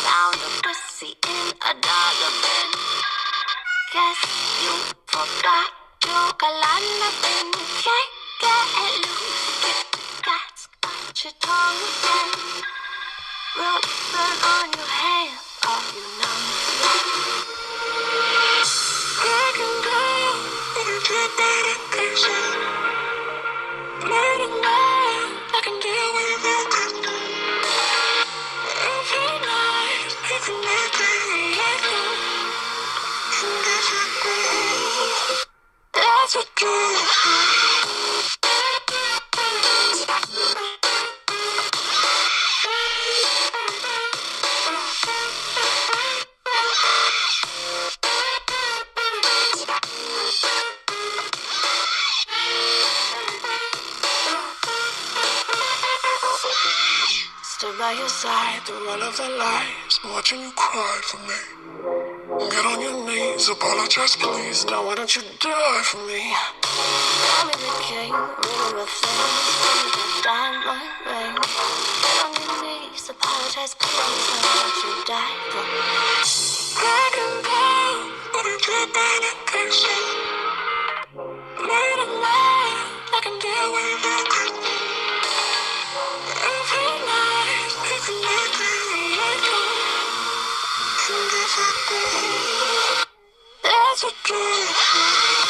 Found a pussy in a dollar bin. Guess you forgot your galana bin. Can't get loose. That's got your tongue again. Rope burn on your hand. Oh, you know. I can go with your medication. Late at night, I can deal with it. Every night, you can make me like you. And that's what good. Stood by your side through all of the lies, watching you cry for me. Get on your knees, apologize please. Now why don't you die for me? Tell me the king, rid of things. Tell me the diamond ring. Get on your knees, apologize please. Now why don't you die for me? I can go with your medication. Late at night, I can deal with it. Every night, you can make me like you. And if I do, that's what good.